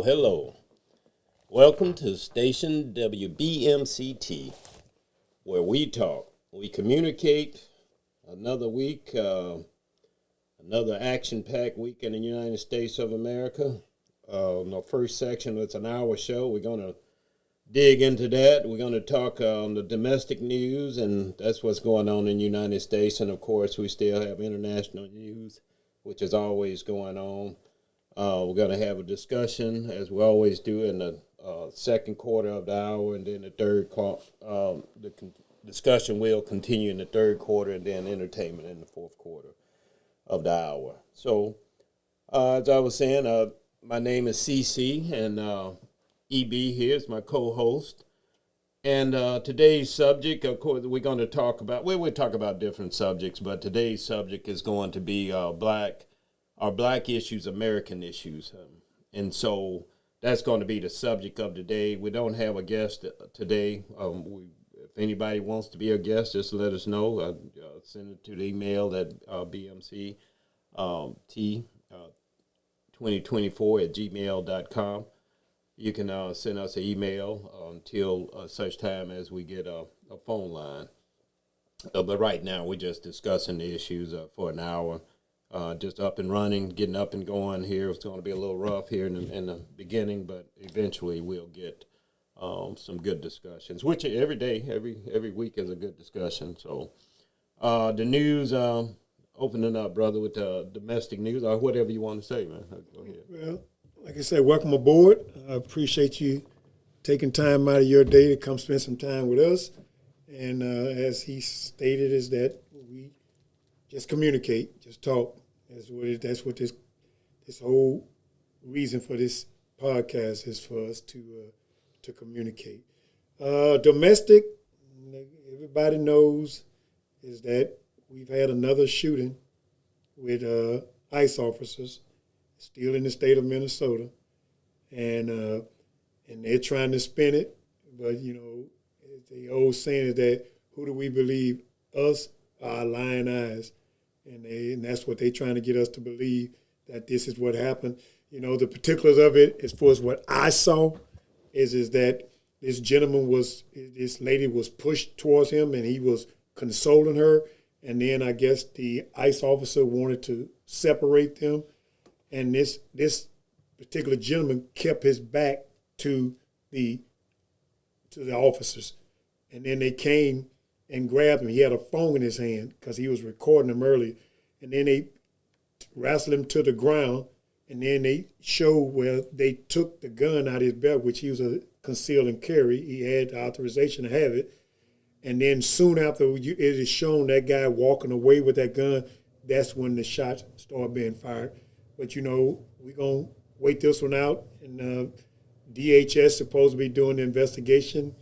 hello. Welcome to station WBMCT, where we talk, we communicate. Another week, another action-packed week in the United States of America. In the first section, it's an hour show. We're going to dig into that. We're going to talk on the domestic news, and that's what's going on in the United States. And, of course, we still have international news, which is always going on. We're going to have a discussion, as we always do, in the second quarter of the hour, and then the third discussion will continue in the third quarter, and then entertainment in the fourth quarter of the hour. So, as I was saying, my name is CC, and EB here is my co-host. And today's subject, of course, we're going to talk about, we'll talk about different subjects, but today's subject is going to be black issues, American issues. And so that's going to be the subject of today. We don't have a guest today. If anybody wants to be a guest, just let us know. Send it to the email at bmct2024@gmail.com. You can send us an email until such time as we get a phone line. But right now, we're just discussing the issues for an hour. Just up and running, getting up and going here. It's going to be a little rough here in the beginning, but eventually we'll get some good discussions, which every day, every week is a good discussion. So the news, opening up, brother, with domestic news, or whatever you want to say, man. Go ahead. Well, like I said, welcome aboard. I appreciate you taking time out of your day to come spend some time with us. And as he stated, is that we just communicate, just talk. That's what this whole reason for this podcast is, for us to communicate. Domestic, everybody knows, is that we've had another shooting with ICE officers, still in the state of Minnesota, and they're trying to spin it. But the old saying is that, who do we believe, us or our lying eyes? And that's what they're trying to get us to believe, that this is what happened. The particulars of it, as far as what I saw, is that this lady was pushed towards him, and he was consoling her. And then I guess the ICE officer wanted to separate them. And this particular gentleman kept his back to the officers. And then they came and grabbed him. He had a phone in his hand because he was recording them earlier. And then they wrestled him to the ground, and then they showed where they took the gun out of his belt, which he was a conceal and carry. He had the authorization to have it. And then soon after it is shown that guy walking away with that gun, that's when the shots started being fired. But, we're going to wait this one out. And DHS supposed to be doing the investigation,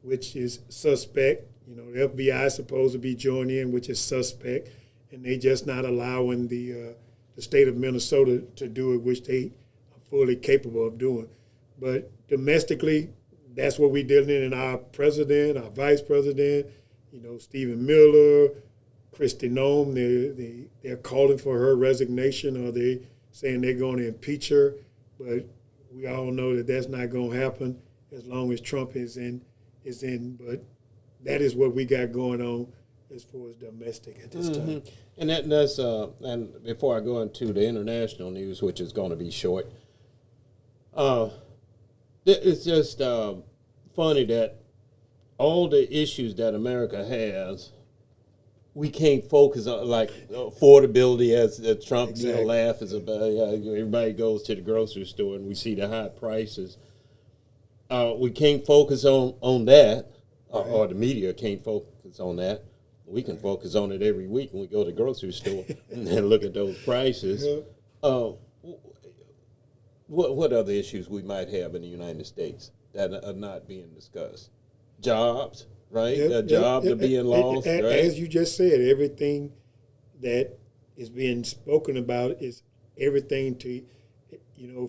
which is suspect. The FBI is supposed to be joining in, which is suspect, and they just not allowing the state of Minnesota to do it, which they are fully capable of doing. But domestically, that's what we're dealing in. And our president, our vice president, Stephen Miller, Kristi Noem, they're calling for her resignation, or they saying they're going to impeach her. But we all know that that's not going to happen as long as Trump is in. But that is what we got going on as far as domestic at this time. And that's and before I go into the international news, which is going to be short, it's just funny that all the issues that America has, we can't focus on, like affordability, as Trump laughs about. Everybody goes to the grocery store and we see the high prices. We can't focus on that. Or the media can't focus on that. We can focus on it every week when we go to the grocery store and then look at those prices. Yeah. What other issues we might have in the United States that are not being discussed? Jobs, right? Jobs are being lost, right? As you just said, everything that is being spoken about is everything to,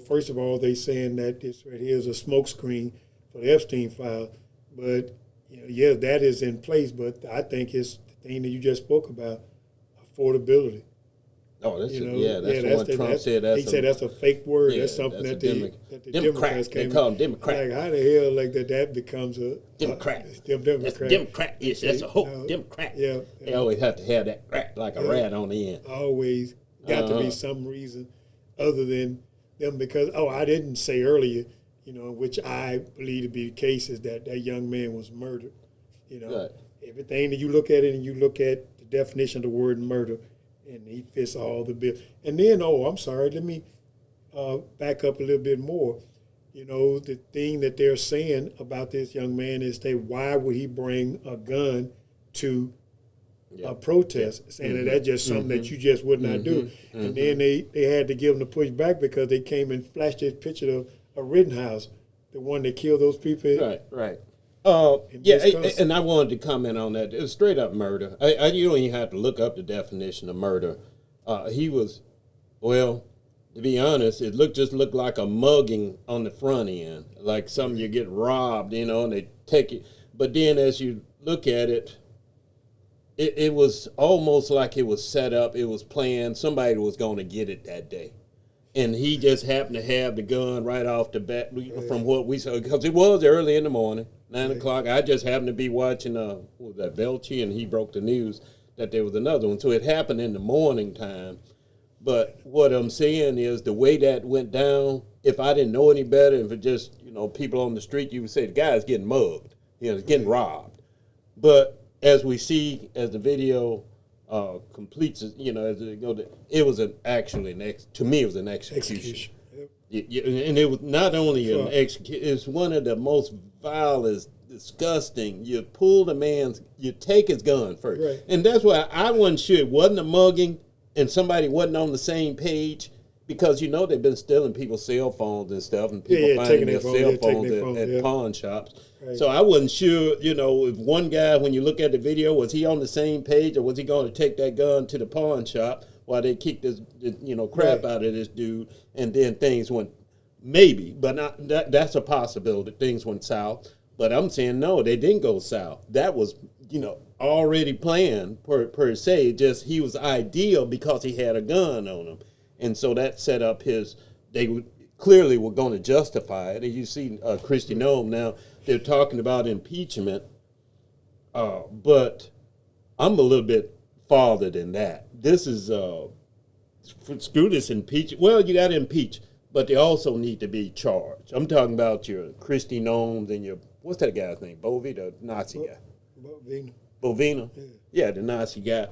first of all, they saying that this right here is a smokescreen for the Epstein file. But that is in place, but I think it's the thing that you just spoke about, affordability. Oh, that's You know, that's the one Trump said. He said that's a fake word. Yeah, That's something that's that a the Democrat. Democrats They came. call them Democrat. Like how the hell like that becomes a Democrat. Democrat. That's Democrat. Yes, that's a hope. No, Democrat. yeah, They always have to have that rat like a rat on the end. always got to be some reason other than them because I didn't say earlier, which I believe to be the case is that young man was murdered. Right. Everything that you look at it and you look at the definition of the word murder, and he fits all the bills. And then, I'm sorry, let me back up a little bit more. The thing that they're saying about this young man is that why would he bring a gun to a protest, saying that that's just something that you just would not do. And then they had to give him the push back because they came and flashed this picture of Rittenhouse, the one that killed those people. Right. Yeah, and I wanted to comment on that. It was straight up murder. You don't even have to look up the definition of murder. He was, well, to be honest, it looked like a mugging on the front end, like something you get robbed, and they take it. But then as you look at it, it was almost like it was set up. It was planned. Somebody was going to get it that day. And he just happened to have the gun right off the bat from what we saw, because it was early in the morning, 9 o'clock. I just happened to be watching, what was that, Belchi, and he broke the news that there was another one. So it happened in the morning time. But what I'm saying is the way that went down, if I didn't know any better, if it just, people on the street, you would say the guy's getting mugged, he's getting robbed. But as we see, as the video completes, as it goes, it was to me, it was an execution. Yep. And it was not only an execution, it's one of the most vilest, disgusting. You take his gun first. Right. And that's why I wasn't sure it wasn't a mugging and somebody wasn't on the same page, because they've been stealing people's cell phones and stuff, and people finding their cell phones at pawn shops. Right. So I wasn't sure, if one guy, when you look at the video, was he on the same page, or was he going to take that gun to the pawn shop while they kicked this, crap out of this dude, and then things went, maybe, but not, that's a possibility, things went south. But I'm saying, no, they didn't go south. That was, already planned per se, just he was ideal because he had a gun on him. And so that set up they clearly were going to justify it. And you see Kristi Noem now, they're talking about impeachment, but I'm a little bit farther than that. This is, screw this impeachment. Well, you got to impeach, but they also need to be charged. I'm talking about your Kristi Noems and your, what's that guy's name? Bovee, the Nazi guy. Bovina? Yeah, the Nazi guy.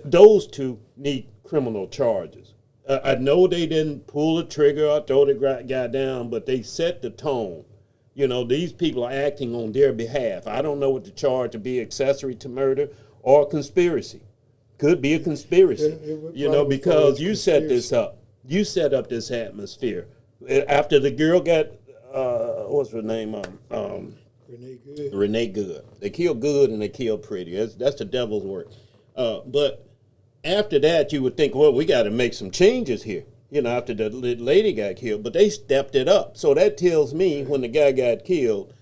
Those two need criminal charges. I know they didn't pull the trigger or throw the guy down, but they set the tone. These people are acting on their behalf. I don't know what the charge to be, accessory to murder or conspiracy. Could be a conspiracy, because you set this up. You set up this atmosphere. After the girl got, what's her name? Renee Good. They killed Good and they killed Pretty. That's the devil's work. But after that, you would think, well, we got to make some changes here. After the lady got killed, but they stepped it up. So that tells me when the guy got killed,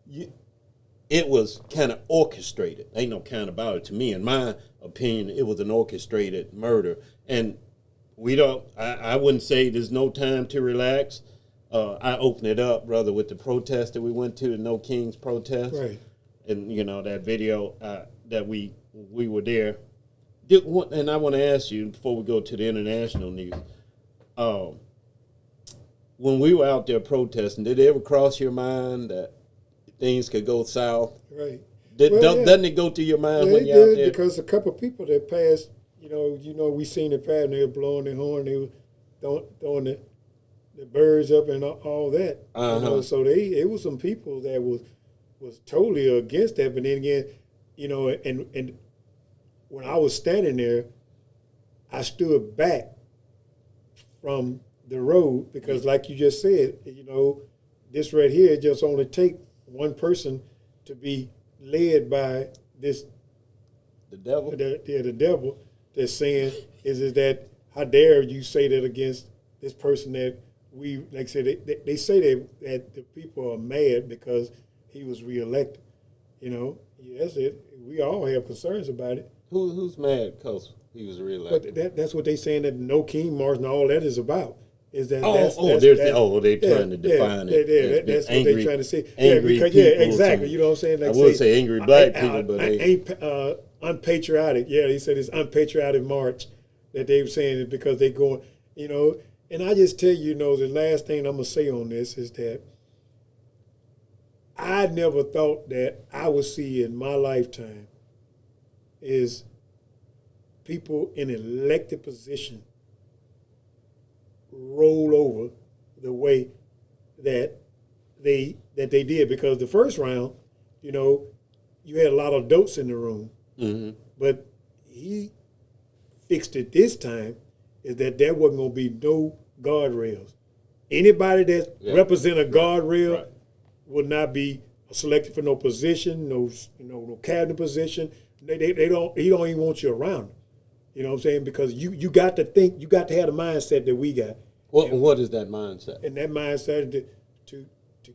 it was kind of orchestrated. Ain't no kind about it. To me, in my opinion, it was an orchestrated murder. And I wouldn't say there's no time to relax. I opened it up, brother, with the protest that we went to, the No Kings protest. Right. And, that video that we were there. And I want to ask you, before we go to the international news, when we were out there protesting, did it ever cross your mind that things could go south? Right. Doesn't it go through your mind when you're out there? Because a couple of people that passed, we seen it pass, and they were blowing their horn, they were throwing the birds up and all that. So it was some people that was totally against that. But then again, and when I was standing there, I stood back from the road because, like you just said, this right here just only take one person to be led by this. The devil. The devil that's saying is that how dare you say that against this person that we, like I said, they say that the people are mad because he was reelected, Yes, we all have concerns about it. Who's mad because he was But reelected? that's what they saying that the No King March and all that is about. Is that They're trying to define it. That's what they're trying to say. Angry because people. exactly. You know what I'm saying? Like I would say angry black people, but ain't unpatriotic. Yeah, he said it's unpatriotic march that they were saying is because they going. You know, and I just tell you, the last thing I'm gonna say on this is that I never thought that I would see in my lifetime is people in elected position roll over the way that they did, because the first round, you had a lot of adults in the room, but he fixed it this time is that there wasn't going to be no guardrails. Anybody that represent a guardrail would not be selected for no position, no cabinet position. They don't. He don't even want you around them. You know what I'm saying? Because you got to think, you got to have the mindset that we got. What is that mindset? And that mindset is to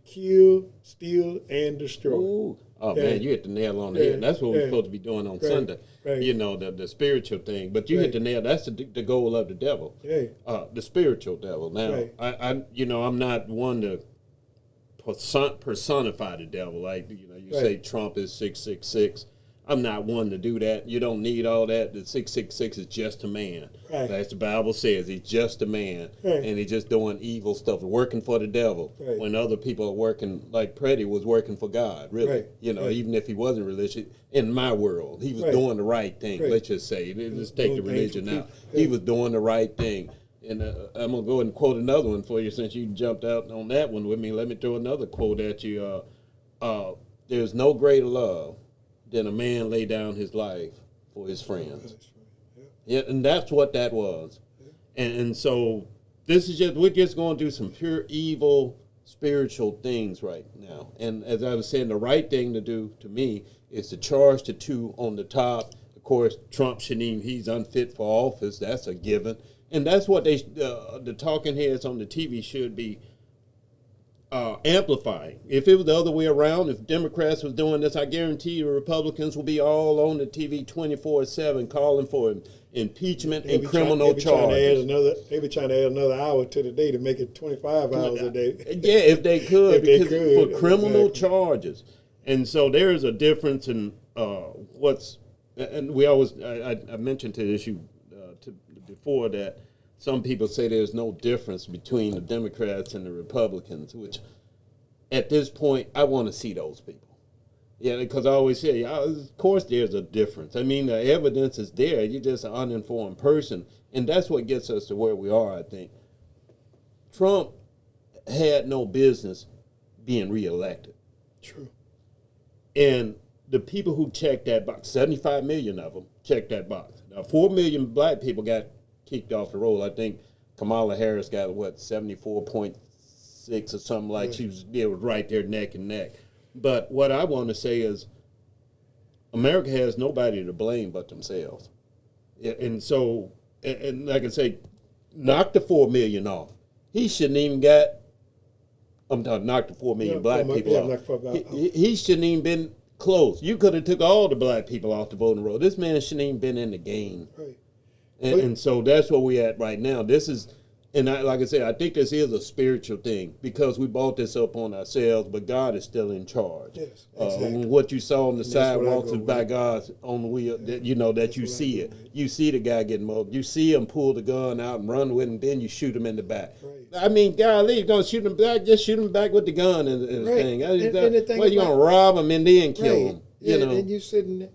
kill, steal, and destroy. Ooh. Oh man, you hit the nail on the head. That's what we're supposed to be doing on Sunday. Right. The spiritual thing. But you hit the nail. That's the goal of the devil. The spiritual devil. Now, I'm not one to personify the devil. Like you say Trump is 666. I'm not one to do that. You don't need all that. The 666 is just a man. Right. That's the Bible says. He's just a man. Right. And he's just doing evil stuff, working for the devil. Right. When other people are working, like Preddy was working for God, really. Right. Even if he wasn't religious, in my world, he was doing the right thing. Right. Let's just say. Let's take the religion out. He was doing the right thing. And I'm going to go ahead and quote another one for you since you jumped out on that one with me. Let me throw another quote at you. There's no greater love than a man lay down his life for his friends. Yeah, and that's what that was. And so this is we're just going to do some pure evil spiritual things right now. And as I was saying, the right thing to do to me is to charge the two on the top. Of course, Trump he's unfit for office. That's a given. And that's what the talking heads on the TV should be amplifying. If it was the other way around, if Democrats was doing this, I guarantee you Republicans will be all on the TV 24/7 calling for impeachment and criminal charges. They be trying to add another hour to the day to make it 25 hours a day. Yeah, if they could, for criminal charges. And so there is a difference in and we always, I mentioned to the issue before that some people say there's no difference between the Democrats and the Republicans, which at this point, I want to see those people. Yeah, because I always say, of course there's a difference. I mean, the evidence is there. You're just an uninformed person. And that's what gets us to where we are, I think. Trump had no business being reelected. True. And the people who checked that box, 75 million of them checked that box. Now, 4 million black people got kicked off the roll. I think Kamala Harris got 74.6 or something like. She was right there neck and neck. But what I want to say is America has nobody to blame but themselves. And so, and like I say, knock the 4 million off. He shouldn't even knock the 4 million black people off. He shouldn't even been close. You could have took all the black people off the voting roll. This man shouldn't even been in the game. Right. And so that's where we're at right now. This is, like I said, I think this is a spiritual thing because we bought this up on ourselves, but God is still in charge. Yes, exactly. What you saw on the sidewalks is by God on the wheel, that you see it. You see the guy getting mowed. You see him pull the gun out and run with him, then you shoot him in the back. Right. I mean, golly, you're going to shoot him back, just shoot him back with the gun and the thing. The thing you're going to rob him and then kill him. Yeah, and you're sitting there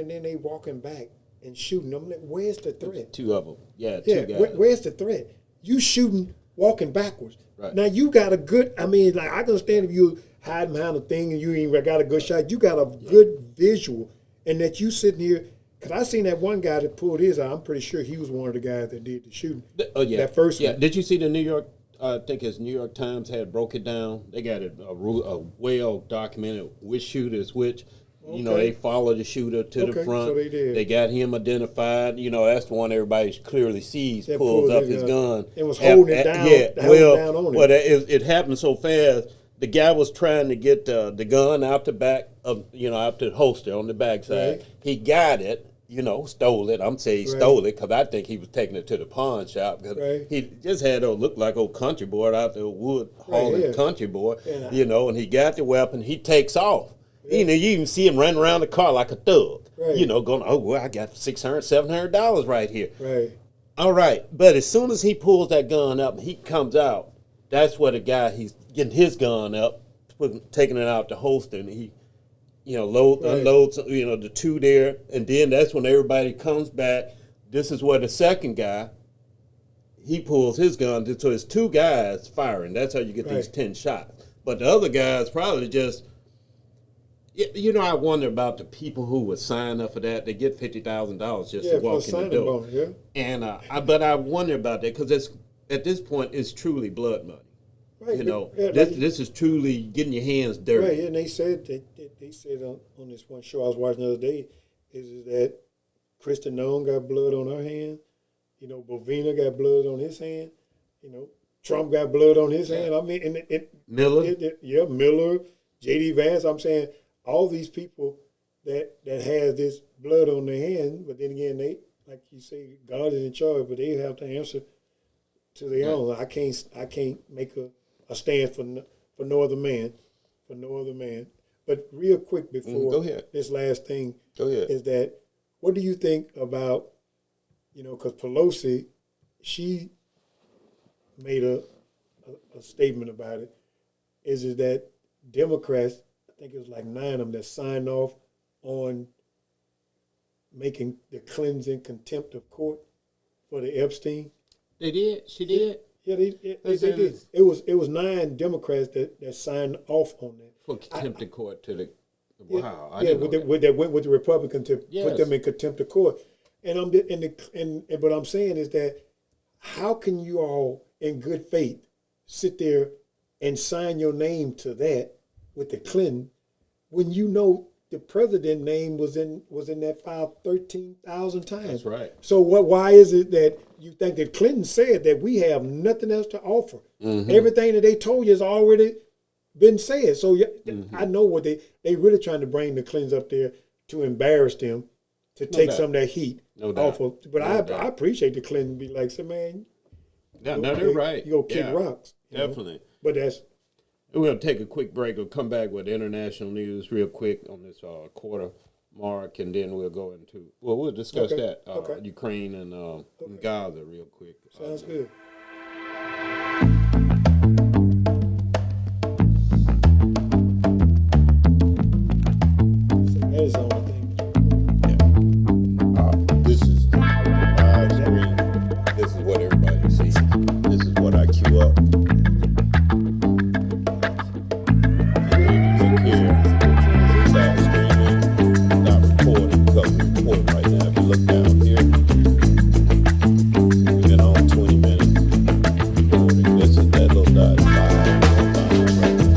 and then they walking back and shooting them. Where's the threat? Two of them. Yeah, two guys. Where's the threat? You shooting, walking backwards. Right. Now you got a good, I can understand if you hide behind a thing and you ain't got a good shot. You got a good visual and that you sitting here, because I seen that one guy that pulled his out. I'm pretty sure he was one of the guys that did the shooting. Oh, yeah. That first one. Did you see the New York, I think it's New York Times had broke it down. They got it well documented which shooter is which. Okay. They followed the shooter to the front. So they did. They got him identified. That's the one everybody clearly sees. Pulls up his gun. It was holding it down. It happened so fast the guy was trying to get the gun out the back of, out the holster on the backside. Right. He got it, stole it. I'm saying he Right. stole it because I think he was taking it to the pawn shop. Cause Right. he just had look like old country boy out there, wood hauling yeah. country boy, Yeah. and he got the weapon. He takes off. You even see him running around the car like a thug. Right. Going, oh, well, I got $600, $700 right here. Right. All right. But as soon as he pulls that gun up and he comes out, that's where the guy, he's getting his gun up, taking it out the holster, and he, unloads, the two there. And then that's when everybody comes back. This is where the second guy, he pulls his gun. So it's two guys firing. That's how you get these 10 shots. But the other guys probably just, I wonder about the people who would sign up for that. They get $50,000 just to walk in the door. Bonus, yeah. And but I wonder about that because at this point it's truly blood money. Right. This is truly getting your hands dirty. Right, and they said on this one show I was watching the other day is that Kristen Nome got blood on her hand, Bovina got blood on his hand, Trump got blood on his hand. I mean, Miller, Miller, J.D. Vance. I'm saying all these people that has this blood on their hand, but then again, they, like you say, God is in charge, but they have to answer to their own. I can't make a stand for no other man, But real quick before go ahead. This last thing Go ahead. is that what do you think about, because Pelosi, she made a statement about it, is that Democrats, I think it was like 9 of them that signed off on making the Clintons contempt of court for the Epstein. They did. She did. Yeah, they did. It was 9 Democrats that signed off on that. For contempt of court to the. Yeah, Wow. that went with the Republicans to Yes. put them in contempt of court. And what I'm saying is that how can you all in good faith sit there and sign your name to that with the Clinton when the president name was in that file 13,000 times? That's right. So why is it that you think that Clinton said that we have nothing else to offer? Mm-hmm. Everything that they told you has already been said. So I know what they really trying to bring the Clintons up there to embarrass them, to take some of that heat off of. But I appreciate the Clintons be like, so man, No, they're right. You go kick rocks. Definitely. But that's. We're going to take a quick break. We'll come back with international news real quick on this quarter mark, and then we'll go into, we'll discuss that, Ukraine and Gaza real quick. Sounds good. So that is the only thing. This is the live screen. This is what everybody sees. This is what I queue up. Look here. Stop streaming. Not recording. Because we're recording right now. If you look down here, we've been on 20 minutes recording. This is that little dot. Live right now.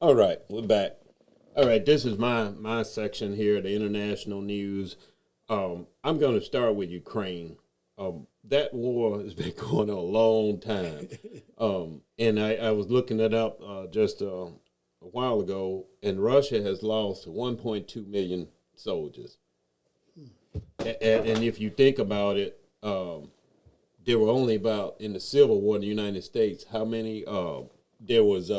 All right, we're back. All right, this is my section here, the international news. I'm going to start with Ukraine. That war has been going on a long time. And I was looking it up just a while ago, and Russia has lost 1.2 million soldiers. And if you think about it, there were only about, in the Civil War in the United States, how many? There was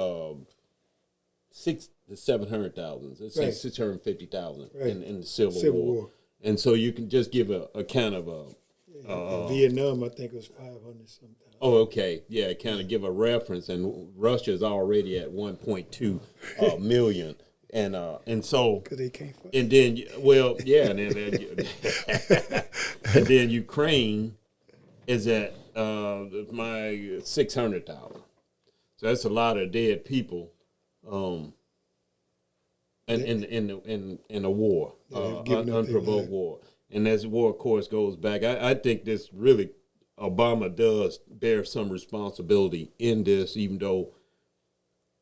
600 to 700,000. Let's say Right. 650,000 Right. in the Civil War. War. And so you can just give a kind of a. Vietnam, I think it was 500 something. Oh, okay. Yeah, kind of give a reference. And Russia's already at 1.2 million. And so. Because they can't fight. And then, well, yeah. And then Ukraine is at my 600,000. So that's a lot of dead people. In a war, unprovoked war, and as war, of course, goes back. I think this really Obama does bear some responsibility in this, even though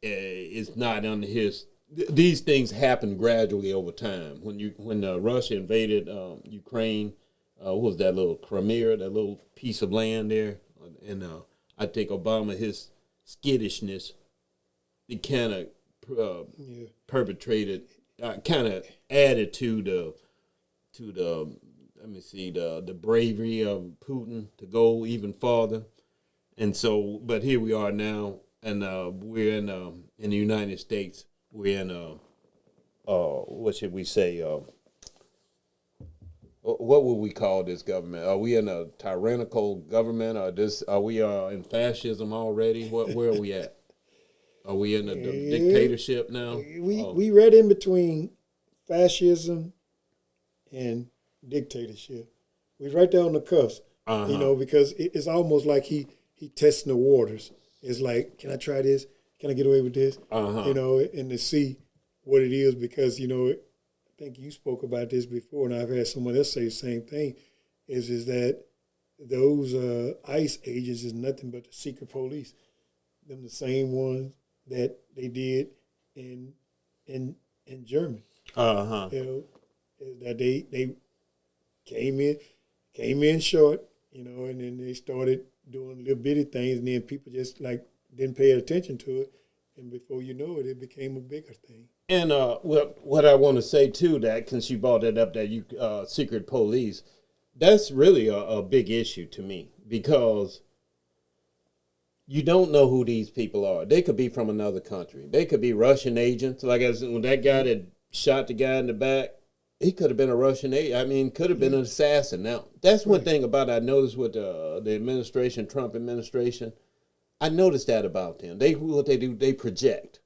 it's not under his. These things happen gradually over time. When Russia invaded Ukraine, what was that little Crimea, that little piece of land there, and I think Obama, his skittishness, it kind of perpetrated, kind of added to the let me see the bravery of Putin to go even farther, and so but here we are now, and we're in the United States. We're in what should we say? What would we call this government? Are we in a tyrannical government, or are we in fascism already? Where are we at? Are we in a dictatorship now? We read in between fascism and dictatorship. We right there on the cusp, because it's almost like he testing the waters. It's like, can I try this? Can I get away with this? And to see what it is, because I think you spoke about this before, and I've had someone else say the same thing. Is that those ICE agents is nothing but the secret police. Them the same ones that they did in Germany. That they came in short, and then they started doing little bitty things, and then people just didn't pay attention to it, and before you know it, it became a bigger thing. And what I want to say too, that since you brought that up, that you secret police, that's really a big issue to me, because you don't know who these people are. They could be from another country. They could be Russian agents. Like I said, when that guy that shot the guy in the back, he could have been a Russian agent. I mean, could have been an assassin. Now, that's one thing about I noticed with the administration, Trump administration. I noticed that about them. What they do, they project.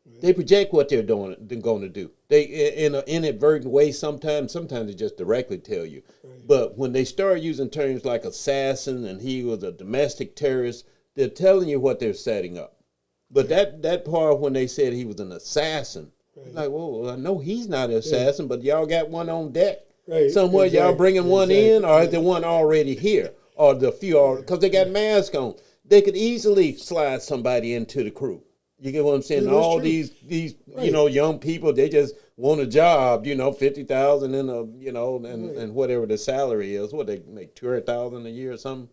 Right. They project what they're going to do. They, in an inadvertent way, sometimes they just directly tell you. Right. But when they start using terms like assassin and he was a domestic terrorist, they're telling you what they're setting up. But that part when they said he was an assassin, like, well, I know he's not an assassin, but y'all got one on deck. Right. Somewhere y'all bringing one in, or is the one already here? Or the few, because they got masks on. They could easily slide somebody into the crew. You get what I'm saying? All true. these young people, they just want a job, $50,000 and whatever the salary is. What they make, $200,000 a year or something?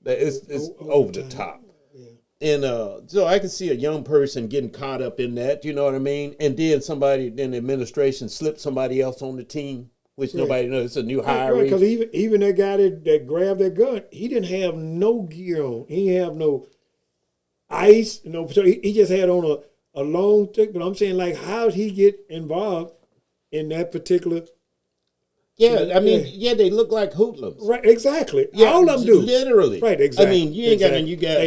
It's over the top. Yeah. And so I can see a young person getting caught up in that, you know what I mean? And then somebody in the administration slipped somebody else on the team, which nobody knows. It's a new hire. Right, because even that guy that grabbed that gun, he didn't have no gear on. He didn't have no ice, he just had on a long tick. But I'm saying, how did he get involved in that particular? Yeah, I mean, they look like hoodlums. Right, exactly. Yeah, all of them do. Literally. Right, exactly. I mean, you got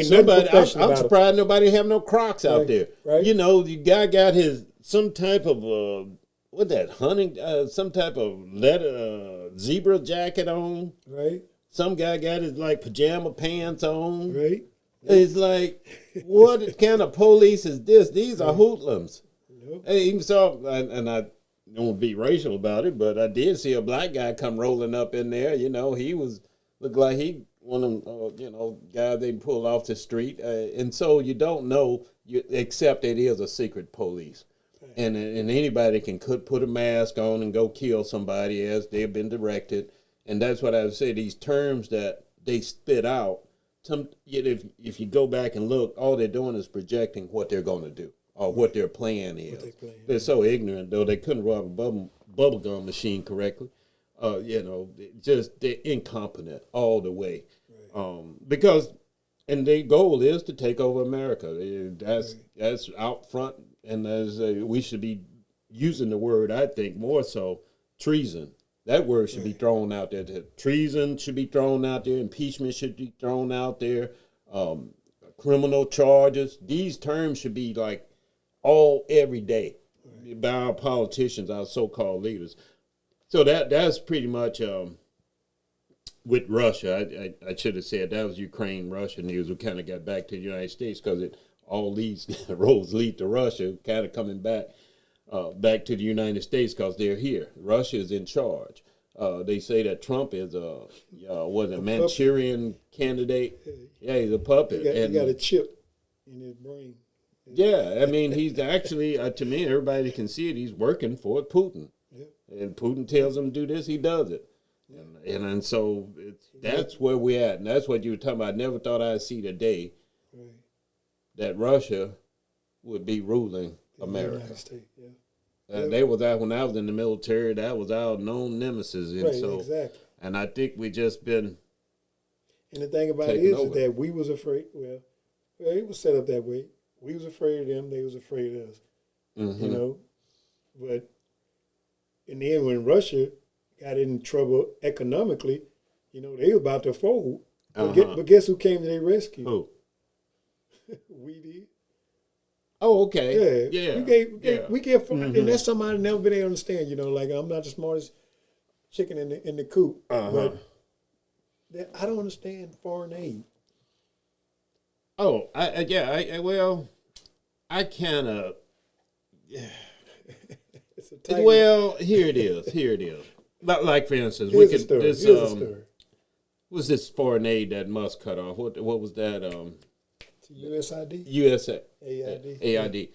somebody. I'm surprised nobody have no Crocs out there. Right. The guy got some type of hunting, some type of leather zebra jacket on. Right. Some guy got his pajama pants on. Right. It's like, what kind of police is this? These are hoodlums. Yep. And even so, and I don't want to be racial about it, but I did see a black guy come rolling up in there. He looked like he one of them, guys they pulled off the street. And so you don't know, except it is a secret police. And anybody can put a mask on and go kill somebody as they've been directed. And that's what I would say, these terms that they spit out, if you go back and look, all they're doing is projecting what they're going to do or what their plan is. They're so ignorant, though. They couldn't run a bubblegum machine correctly. They're incompetent all the way. Right. And their goal is to take over America. That's out front. And we should be using the word, I think, more so, treason. That word should be thrown out there. Treason should be thrown out there. Impeachment should be thrown out there. Criminal charges. These terms should be every day by our politicians, our so-called leaders. So that's pretty much with Russia. I should have said that was Ukraine-Russia news. We kind of got back to the United States because all these roads lead to Russia, kind of coming back to the United States because they're here. Russia is in charge. They say that Trump is a puppet. Manchurian candidate. Yeah, he's a puppet. He got a chip in his brain. Yeah, I mean, he's actually, to me, everybody can see it, he's working for Putin. Yeah. And Putin tells him to do this, he does it. And so that's where we're at. And that's what you were talking about. I never thought I'd see the day Right. that Russia would be ruling The America. United States, yeah. They was out when I was in the military. That was our known nemesis. And Right, so, exactly. and I think we just been And the thing about it taken is over. that we was afraid. Well, it was set up that way. We was afraid of them. They was afraid of us. mhm. You know, but in the end, when Russia got in trouble economically, you know, they were about to fold. But guess who came to their rescue? Who? We did. Oh, okay. Yeah, Yeah. We gave, Mhm. and that's something I've never been able to understand. You know, like I'm not the smartest chicken in the coop, but I don't understand foreign aid. Oh, well, I kind of. It's a tight. Well, here it is. Like for instance, Here's we the could story. this Here's the story. was this foreign aid that Musk cut off? What was that? To USID, USA AID. AID.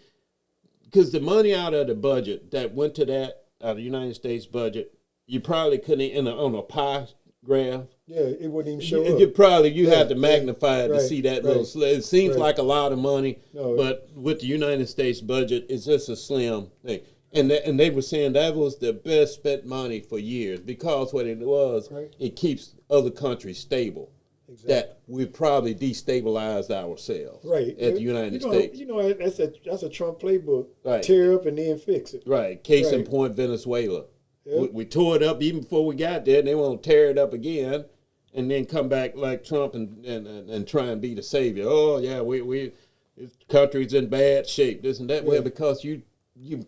Because the money out of the budget that went to that out of the United States budget, you probably couldn't on a pie graph. Yeah, it wouldn't even show You up. probably Yeah, had to magnify it to right, see that right, little. It seems right. like a lot of money, No, but with the United States budget, it's just a slim thing. And they were saying that was the best spent money for years because what it was, Right. it keeps other countries stable. Exactly. That we've probably destabilized ourselves, Right. at the United you know, States. You know, that's a Trump playbook. Right. Tear up and then fix it. Right. Case in Right. point, Venezuela. Yep. We tore it up even before we got there, and they want to tear it up again, and then come back like Trump and try and be the savior. Oh yeah, we this country's in bad shape. This and that. Well, because you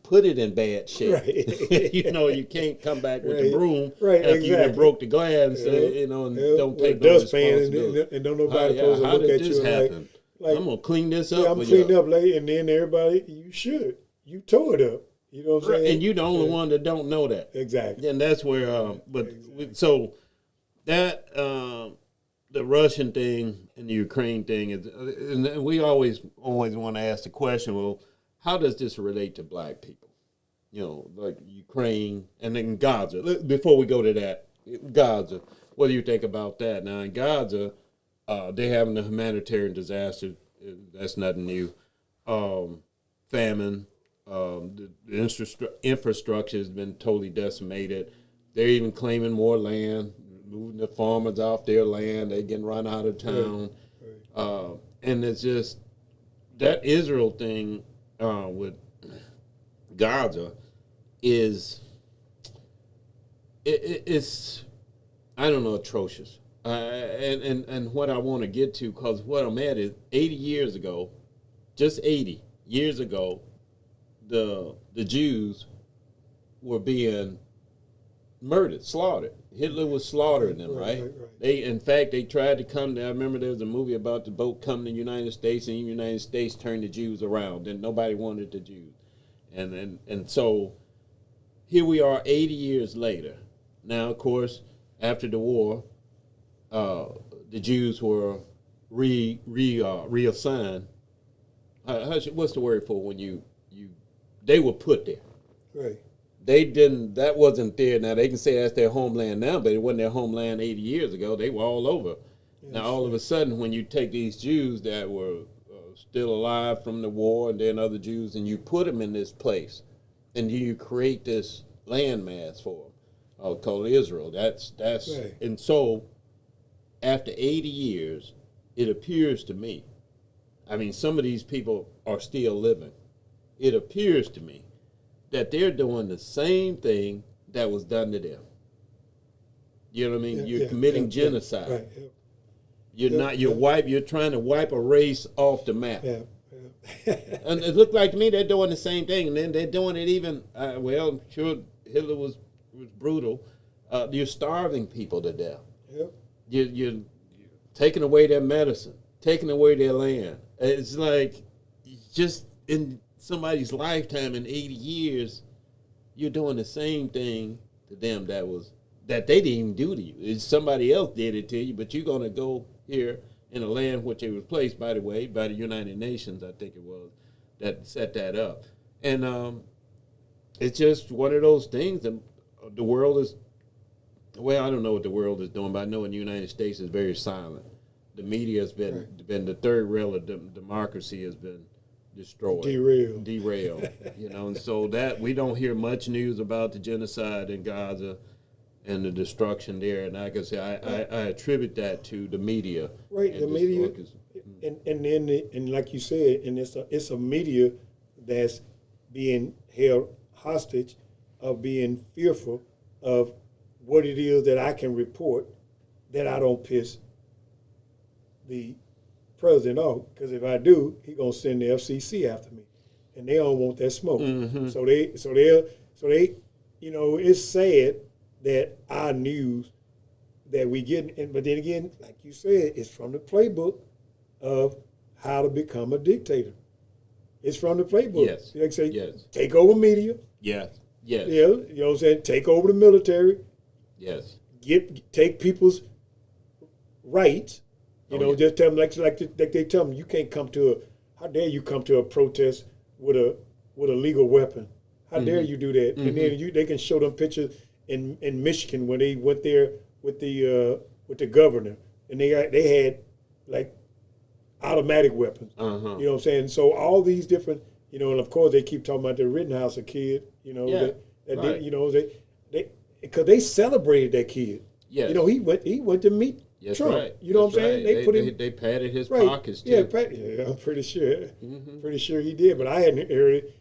put it in bad shape. Right. You know, you can't come back with the Right. broom Right, after you exactly. done broke the glass, Yep. you know, and Yep. don't With a take no dustpan responsibility. and don't nobody How supposed to look did at this you happen? like I'm gonna clean this up. yeah, I'm for cleaning you. up late, and then everybody, you should. You tore it up. You know what I'm Right, saying? and you the only one that don't know that. Exactly. And that's where, so that the Russian thing and the Ukraine thing is, and we always want to ask the question: well, how does this relate to Black people? You know, like Ukraine and then Gaza. Before we go to that, Gaza. What do you think about that? Now in Gaza, they're having a humanitarian disaster. That's nothing new. Famine. The infrastructure has been totally decimated. They're even claiming more land, moving the farmers off their land. They're getting run out of town. And it's just that Israel thing with Gaza is it's I don't know, atrocious. And what I want to get to, because what I'm at is 80 years ago, just 80 years ago, the Jews were being murdered, slaughtered. Hitler was slaughtering them, right? They, in fact, they tried to come to, I remember there was a movie about the boat coming to the United States, and the United States turned the Jews around, and nobody wanted the Jews. And so here we are 80 years later. Now, of course, after the war, the Jews were reassigned. What's the word for when they were put there? Right. They didn't. That wasn't there. Now they can say that's their homeland now, but it wasn't their homeland 80 years ago. They were all over. Yeah, now all of a sudden, when you take these Jews that were still alive from the war, and then other Jews, and you put them in this place, and you create this landmass for them called Israel. That's Right. And so after 80 years, it appears to me. I mean, some of these people are still living. It appears to me that they're doing the same thing that was done to them. You know what I mean? You're committing genocide. Right. You're trying to wipe a race off the map. Yeah. And it looked like to me they're doing the same thing, and then they're doing it even. I'm sure Hitler was brutal. You're starving people to death. Yep. You're taking away their medicine, taking away their land. It's like just in somebody's lifetime in 80 years, you're doing the same thing to them that was that they didn't even do to you. It's somebody else did it to you, but you're going to go here in a land which it was placed, by the way, by the United Nations, I think it was, that set that up. And it's just one of those things that the world is, well, I don't know what the world is doing, but I know in the United States it's very silent. The media has been the third rail of democracy has been destroyed. Derailed. And so that we don't hear much news about the genocide in Gaza and the destruction there. And like I say, I attribute that to the media. Right, the media, and like you said, and it's a media that's being held hostage of being fearful of what it is that I can report that I don't piss the president off, because if I do, he's gonna send the FCC after me, and they don't want that smoke. Mm-hmm. So they, it's sad that our news that we get, but then again, like you said, it's from the playbook of how to become a dictator. It's from the playbook. Yes. Like say, yes. Take over media. Yes. Yes. Yeah, you know what I'm saying? Take over the military. Yes. Take people's rights. Just tell them like they tell them, you can't come to how dare you come to a protest with a legal weapon? How dare you do that? And then they can show them pictures in Michigan when they went there with the governor, and they had like automatic weapons. You know what I'm saying? So all these different, and of course they keep talking about the Rittenhouse kid. Because they celebrated that kid. Yes. He went to meet Trump. Right. You know what I'm saying? Right. They patted his pockets too. Yeah, I'm pretty sure. Pretty sure he did, but I hadn't heard it.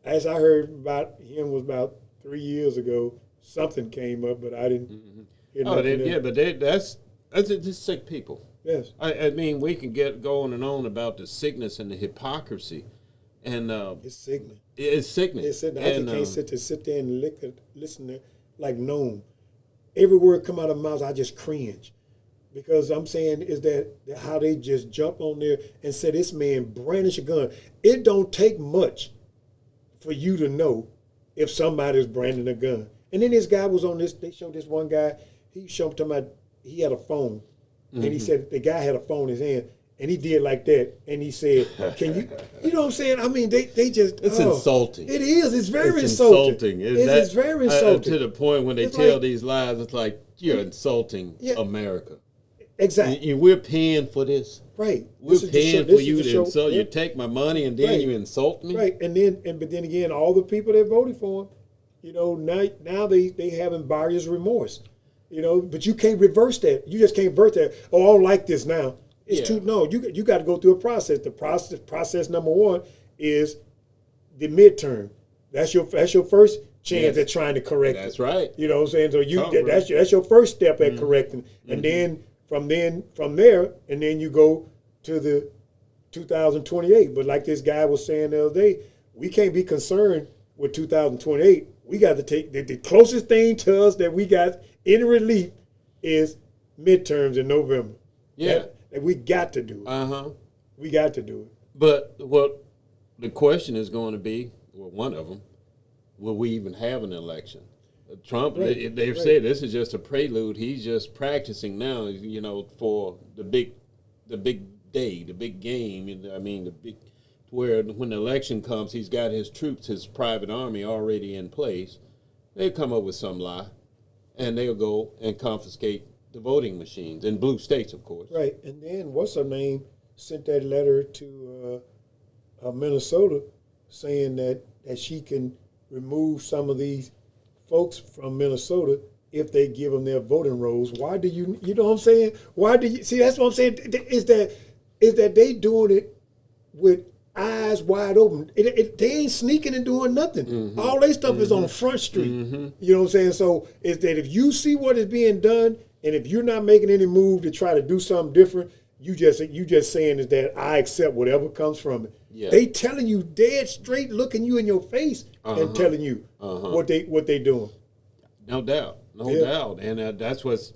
As I heard about him was about 3 years ago. Something came up, but I didn't hear nothing. But that's just sick people. Yes. I mean, we can go on and on about the sickness and the hypocrisy, and it's sickening. It's sickening. It's sickening. I just can't sit there and listen to like gnome. Every word come out of my mouth, I just cringe. Because I'm saying is that how they just jump on there and say this man brandish a gun. It don't take much for you to know if somebody's brandishing a gun. And then this guy was on this, they showed this one guy, he showed him about, he had a phone. And he said the guy had a phone in his hand. And he did like that. And he said, can you know what I'm saying? I mean, they just. It's insulting. It is. It's very insulting. It's very insulting. To the point when they tell these lies, it's like, you're insulting America. Exactly. We're paying for this. Right. We're paying for you to insult. You take my money and then you insult me. Right. But then again, all the people that voted for him, now they having buyer's remorse. But you can't reverse that. You just can't reverse that. Oh, I don't like this now. It's too no. You got to go through a process. The process number one is the midterm. That's your first chance at trying to correct it. That's right. You know what I'm saying? So that's your first step at correcting. And then from there, and then you go to the 2028. But like this guy was saying the other day, we can't be concerned with 2028. We got to take the closest thing to us that we got any relief is midterms in November. Yeah. And we got to do it. We got to do it. But what the question is going to be, well, one of them, will we even have an election? Trump, they've said this is just a prelude. He's just practicing now, for the big day, the big game. I mean, where when the election comes, he's got his troops, his private army already in place. They'll come up with some lie, and they'll go and confiscate the voting machines in blue states, of course. Right, and then what's her name sent that letter to Minnesota saying that she can remove some of these folks from Minnesota if they give them their voting rolls. Why do you know what I'm saying? Why do you see? That's what I'm saying. Is that they doing it with eyes wide open? They ain't sneaking and doing nothing. All their stuff is on Front Street. You know what I'm saying? So is that if you see what is being done, and if you're not making any move to try to do something different, you just saying is that I accept whatever comes from it. Yeah. They telling you dead straight, looking you in your face and telling you what they doing. No doubt, no doubt, and that's what's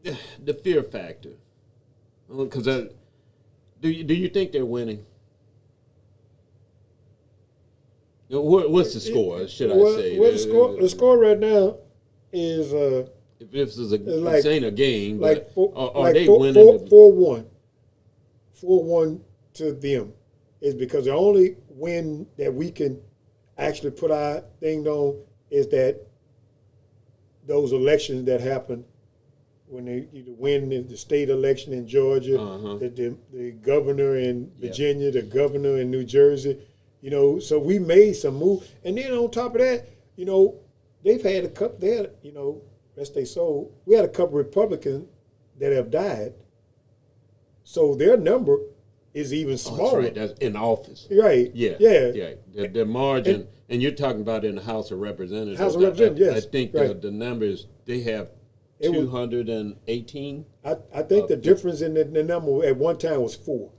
the fear factor. Because do you think they're winning? What's the score? Should I say? Well, the score right now is If this is a like- this ain't a game, like but four, are like they four, winning? four, the- 4-1. 4-1 to them is because the only win that we can actually put our thing on is that those elections that happen when they either win the state election in Georgia, Uh-huh. the governor in Virginia, the governor in New Jersey, so we made some move. And then on top of that, they've had a couple, rest they soul, we had a couple Republicans that have died. So their number is even Oh, that's smaller. right. That's in office. Right. Yeah. Yeah. Yeah. The margin, and you're talking about in the House of Representatives. House of Representatives, I yes, think right. the numbers, they have It was- 218. I think the difference in the number at one time was 4.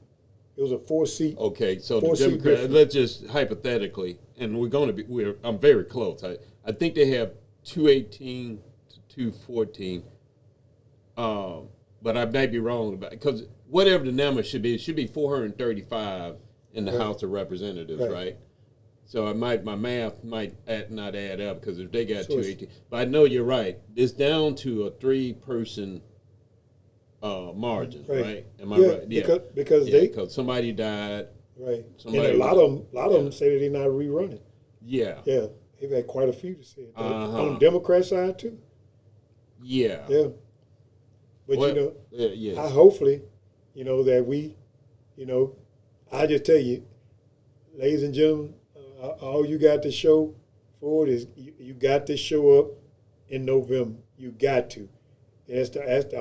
It was a 4-seat. Okay, so the 4-seat Democrats, difference. let's just hypothetically, and I'm very close. I think they have 218 to 214. But I may be wrong about it, because whatever the number should be, it should be 435 in the Right. House of Representatives, Right. right? So my math might not add up, because if they got So it's- 218, but I know you're right. It's down to a 3-person margin, right? Am I right? Because Yeah, they because somebody died. right. somebody And a lot was- of them say that they're not rerunning. Yeah, Yeah, they've had quite a few to say it. Uh-huh. On the Democrat side too. yeah. Yeah. But Well, yeah. I hopefully, that we, I just tell you, ladies and gentlemen, all you got to show for it is you got to show up in November. You got to. That's the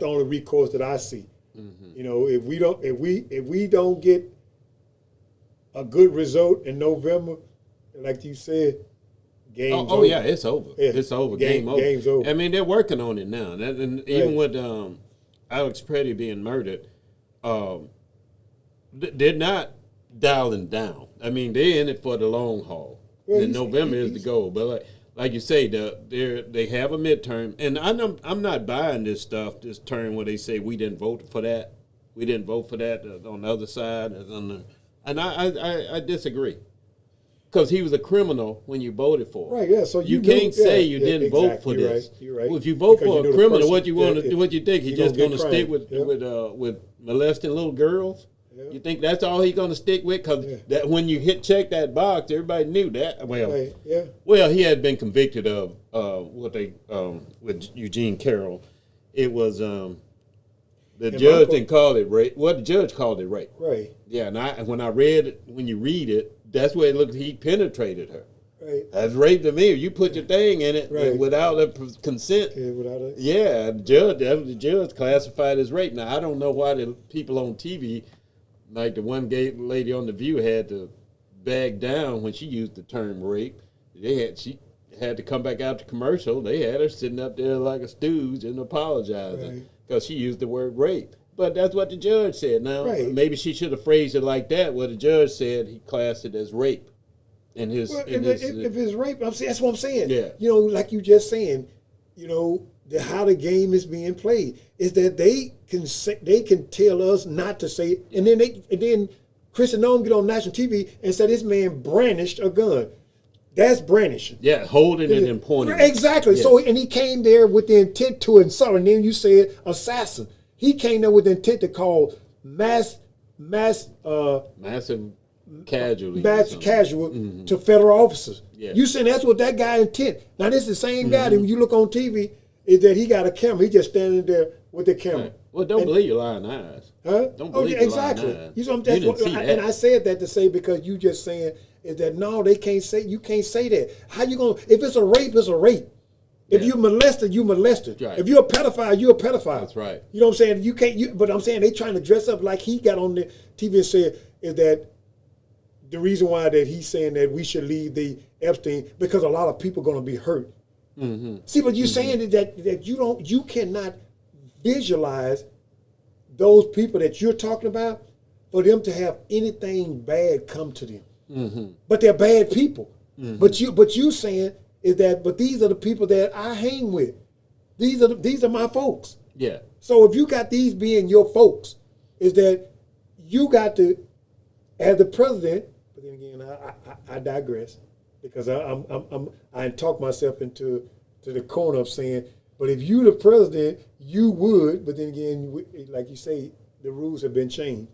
only recourse that I see. Mm-hmm. If we don't get a good result in November, like you said, game's Oh over. yeah, it's over. Yeah. It's over. Game over. Game's over. I mean, they're working on it now. And even Right. with Alex Preddy being murdered, they're not dialing down. I mean, they're in it for the long haul. Well, And November is the goal. But like you say, they have a midterm, and I'm not buying this stuff. This term where they say we didn't vote for that, we didn't vote for that on the other side, and I disagree. Because he was a criminal when you voted for him. Right, yeah. So You knew- can't say you yeah, didn't vote exactly. for this. You're right. Well, if you vote Because for you know a the criminal, person- what you want to yeah, what you think? He's he just gonna going to get stick crime. with molesting little girls? Yeah. You think that's all he's going to stick with? Because Yeah. that when you check that box, everybody knew that. Right, yeah. Well, he had been convicted of with Eugene Carroll. It was the And judge Michael- didn't call it rape. Well, the judge called it rape. Right, Yeah, and when you read it, that's where it looked. He penetrated her. right. That's rape to me. You put your thing in it Right. without a consent. Yeah, without a Yeah, the judge classified as rape. Now I don't know why the people on TV, like the one gay lady on The View, had to back down when she used the term rape. She had to come back out to commercial. They had her sitting up there like a stooge and apologizing Right. because she used the word rape. But that's what the judge said. Now Right. maybe she should have phrased it like that. What the judge said, he classed it as rape. In his, Well, in if, his, if it's rape, that's what I'm saying. Yeah. Like you just saying, how the game is being played is that they can tell us not to say it, and then Chris and Noam get on national TV and say this man brandished a gun. That's brandishing. yeah, holding it and pointing. it. Exactly. Yeah. So, and he came there with the intent to insult, and then you said assassin. He came there with the intent to call massive casualties. or match something. casual to federal officers. Yeah. You saying that's what that guy intent. Now this is the same guy that when you look on TV is that he got a camera. He just standing there with the camera. Right. Well, don't believe your lying eyes. Huh? Don't Oh, believe yeah, your exactly. lying eyes. You know, You that's didn't what, see that. and I said that to say because you just saying is that no, they can't say you can't say that. How you gonna if it's a rape, it's a rape. If Yeah. you molested, you molested. Right. If you're a pedophile, you're a pedophile. That's right. You know what I'm saying? You can't. But I'm saying they trying to dress up like he got on the TV and said is that the reason why that he's saying that we should leave the Epstein because a lot of people going to be hurt. Mm-hmm. See, but you're saying that you cannot visualize those people that you're talking about for them to have anything bad come to them. Mm-hmm. But they're bad people. But you saying is that but these are the people that I hang with. These are my folks. Yeah. So if you got these being your folks, is that you got to, as the president. But then again, I digress because I talk myself into to the corner of saying, but if you the president, you would. But then again, like you say, the rules have been changed.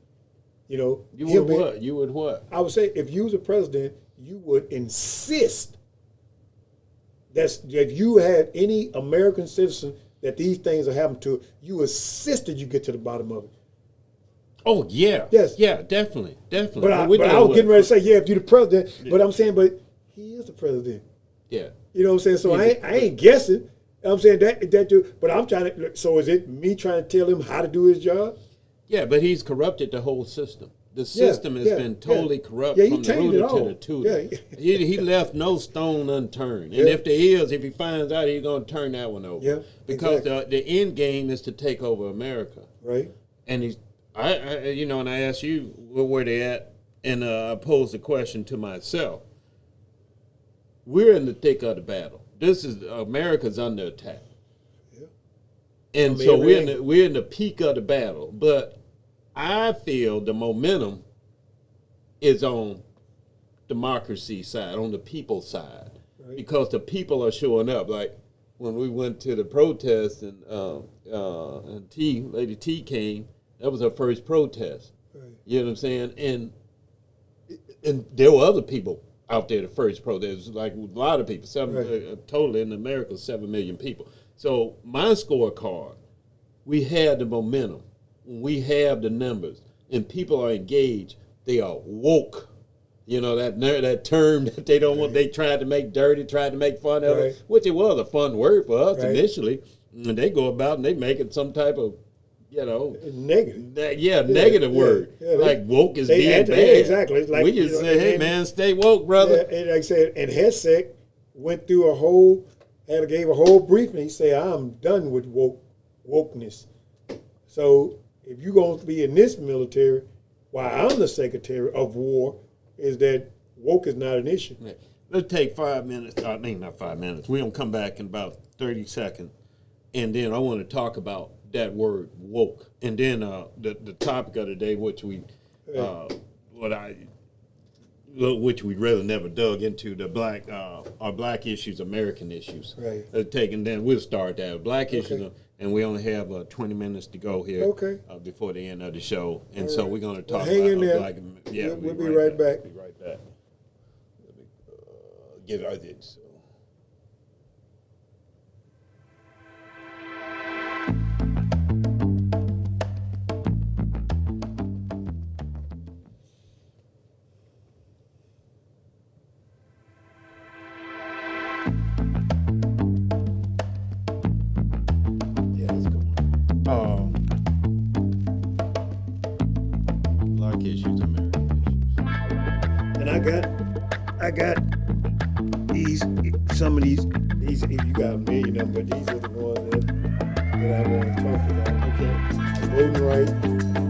You know, You would what? You would what? I would say if you was a president, you would insist that if you had any American citizen that these things are happening to, you insisted you get to the bottom of it. Oh yeah, Yes. yeah, definitely. But I was getting ready to say, yeah, if you're the president, but I'm saying, but he is the president. Yeah. You know what I'm saying? So I ain't guessing. You know what I'm saying that dude, but I'm trying to. So is it me trying to tell him how to do his job? Yeah, but he's corrupted the whole system. The system has been totally corrupt he from the tainted it rooter to all. the tutor. Yeah. He left no stone unturned. And if he finds out, he's going to turn that one over. Yeah, because exactly. the end game is to take over America. Right. And and I asked you where they at, and I posed the question to myself. We're in the thick of the battle. America's under attack. Yeah. And so we're in the peak of the battle, but I feel the momentum is on democracy side, on the people side, right. Because the people are showing up. Like when we went to the protest and Lady T came, that was her first protest. Right. You know what I'm saying? And there were other people out there the first protest. It was like a lot of people, totally in America, 7 million people. So my scorecard, we had the momentum. We have the numbers, and people are engaged. They are woke. You know, that term that they don't want, they tried to make dirty, tried to make fun of it, which it was a fun word for us initially. And they go about and they make it some type of, negative word. Yeah, like woke is being bad. Exactly. It's like, we just say, hey, man, stay woke, brother. And like I said, and Hesek went through gave a whole briefing. He said, I'm done with wokeness. So if you're going to be in this military, while I'm the Secretary of War, is that woke is not an issue. Yeah. Let's take 5 minutes. I mean, not 5 minutes. We're going to come back in about 30 seconds. And then I want to talk about that word woke. And then the topic of the day, which we'd really never dug into, our black issues, American issues. Right. Then we'll start that. Black issues, and we only have 20 minutes to go here before the end of the show. And so we're going to talk about black. Yeah, we'll be right back. Be right back. Let me get it. I did so. Black issues, American issues. And I got some of these, you got a million of them, but these are the ones that I want to talk about. Okay. Voting rights,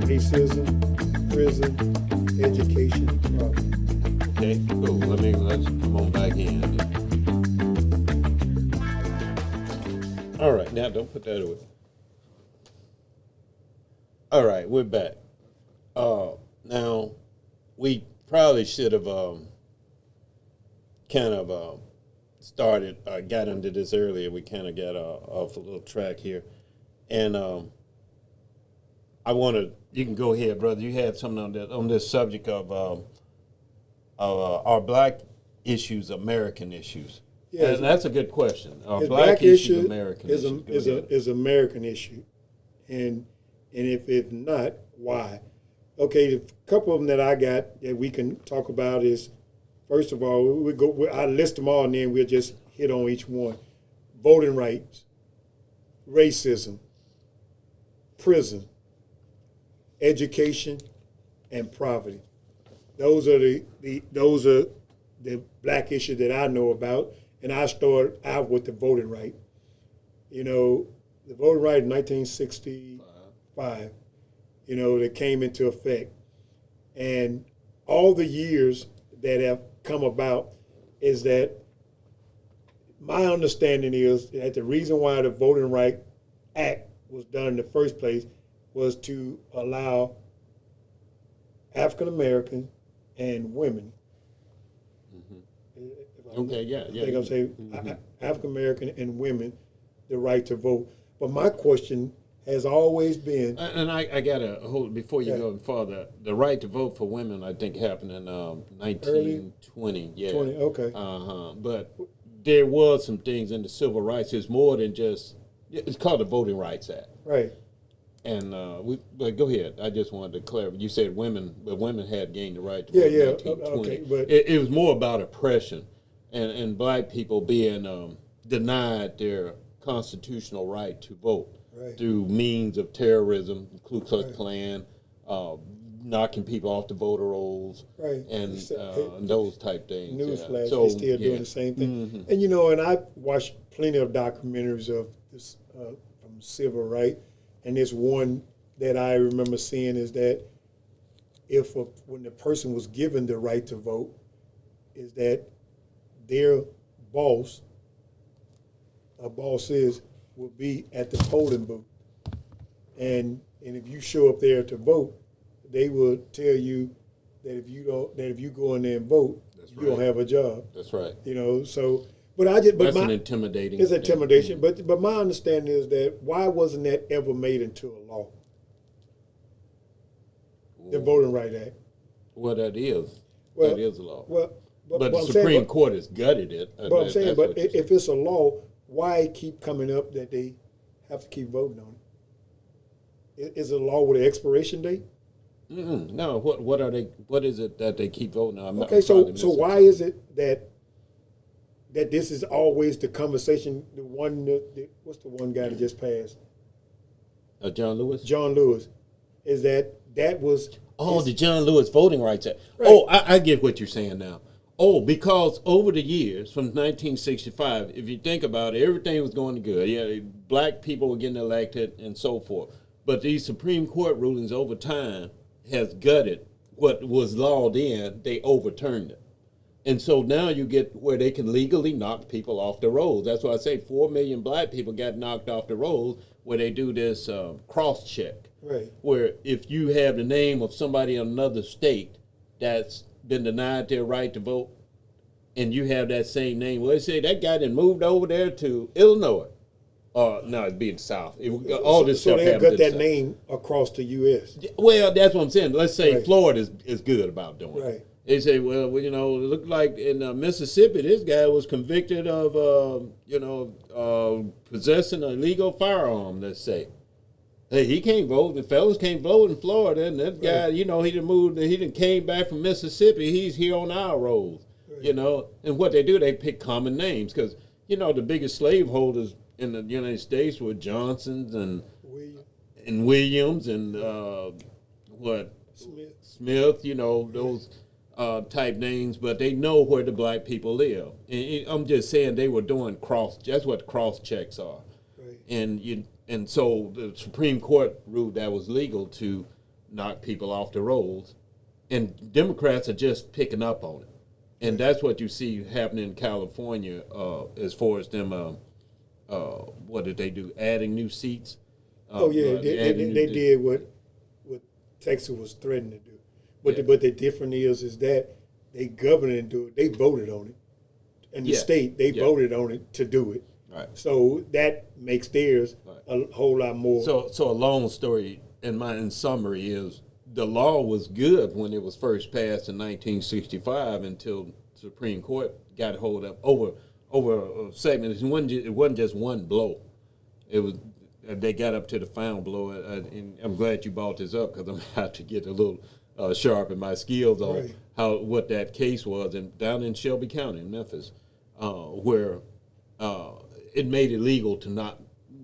racism, prison, education, and poverty. Okay, cool. Let's come on back in. All right, now don't put that away. All right, we're back. Now, we probably should have started, got into this earlier. We kind of got off a little track here. And you can go ahead, brother. You had something on this subject of our black issues, American issues. Yeah, and that's a good question. Our black issues, American issues. Is American issue. And if it's not, why? Okay, the couple of them that I got that we can talk about is, first of all, I list them all and then we'll just hit on each one. Voting rights, racism, prison, education, and poverty. Those are the black issues that I know about, and I started out with the voting right. You know, the voting right in 1965. You know, that came into effect. And all the years that have come about is that my understanding is that the reason why the Voting Rights Act was done in the first place was to allow African Americans and women, Okay, yeah, I yeah. think I'm saying African American and women the right to vote. But my question has always been, And I got to hold before you Yeah. go further. The right to vote for women, I think, happened in 1920. Yeah. 20, okay. But there was some things in the civil rights. It's more than just. It's called the Voting Rights Act. Right. And but go ahead. I just wanted to clarify. You said women, but women had gained the right to Yeah, vote yeah, in 1920. okay, but- it was more about oppression, and black people being denied their constitutional right to vote Right. through means of terrorism, Ku Klux Right. Klan, knocking people off the voter rolls, Right. and Hey, those type things. Newsflash, Yeah. So, they still yeah. doing the same thing. And you know, and I watched plenty of documentaries of this from civil rights, and this one that I remember seeing is that when the person was given the right to vote, is that their boss, bosses, will be at the polling booth, and if you show up there to vote, they will tell you that if you go in there and vote, you don't right. have a job. That's right. You know, so but That's an intimidating. it's thing. intimidation. But my understanding is that why wasn't that ever made into a law? The Voting Rights Act. Well, that is. Well, that is a law. Well, but but the I'm Supreme saying, Court has gutted it. but I'm saying, That's but what you're if it's a law, why keep coming up that they have to keep voting on it? Is it a law with an expiration date? No, what are they? What is it that they keep voting on? Okay, so why is it that this is always the conversation? What's the one guy that just passed? John Lewis? John Lewis. Is that was The John Lewis Voting Rights Act. Right. Oh, I get what you're saying now. Oh, because over the years, from 1965, if you think about it, everything was going good. Yeah, black people were getting elected and so forth. But these Supreme Court rulings over time has gutted what was lawed in. They overturned it. And so now you get where they can legally knock people off the rolls. That's why I say 4 million black people got knocked off the rolls where they do this cross check. Right. Where if you have the name of somebody in another state that's been denied their right to vote, and you have that same name, well, they say that guy that moved over there to Illinois. No, it'd be in the South. All this so stuff they happens got in the that South. name across the U.S. Well, that's what I'm saying. Let's say Right. Florida is good about doing it. Right. They say, well, you know, it looked like in Mississippi, this guy was convicted of, possessing a illegal firearm, let's say. Hey, he can't vote. The fellas can't vote in Florida. And that guy, you know, he done came back from Mississippi. He's here on our rolls, you know. And what they do, they pick common names because, you know, the biggest slaveholders in the United States were Johnsons and Williams and Smith, you know, those type names, but they know where the black people live. And I'm just saying they were doing that's what cross checks are. Right. And so the Supreme Court ruled that was legal to knock people off the rolls. And Democrats are just picking up on it. And that's what you see happening in California as far as them, what did they do, adding new seats? They did what Texas was threatening to do. But the difference is that they governed it and do it. They voted on it. And the state, they voted on it to do it. Right. So that makes theirs a whole lot more. So a long story in summary is the law was good when it was first passed in 1965 until Supreme Court got hold of over a segment. It wasn't just one blow. It was they got up to the final blow. And I'm glad you brought this up because I'm about to get a little sharp in my skills on what that case was down in Shelby County in Memphis, where it made it legal to not,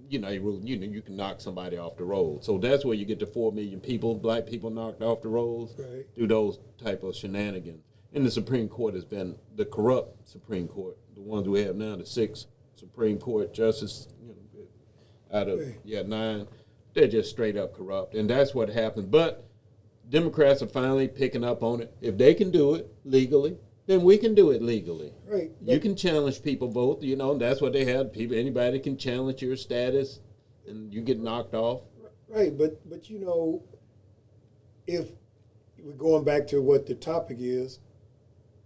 you can knock somebody off the roll. So that's where you get the 4 million people, black people knocked off the rolls through those type of shenanigans. And the Supreme Court has been the corrupt Supreme Court, the ones we have now, the 6 Supreme Court justices out of 9, they're just straight up corrupt, and that's what happens. But Democrats are finally picking up on it. If they can do it legally, then we can do it legally. Right. You can challenge people vote, and that's what they have. Anybody can challenge your status, and you get knocked off. Right, but if we're going back to what the topic is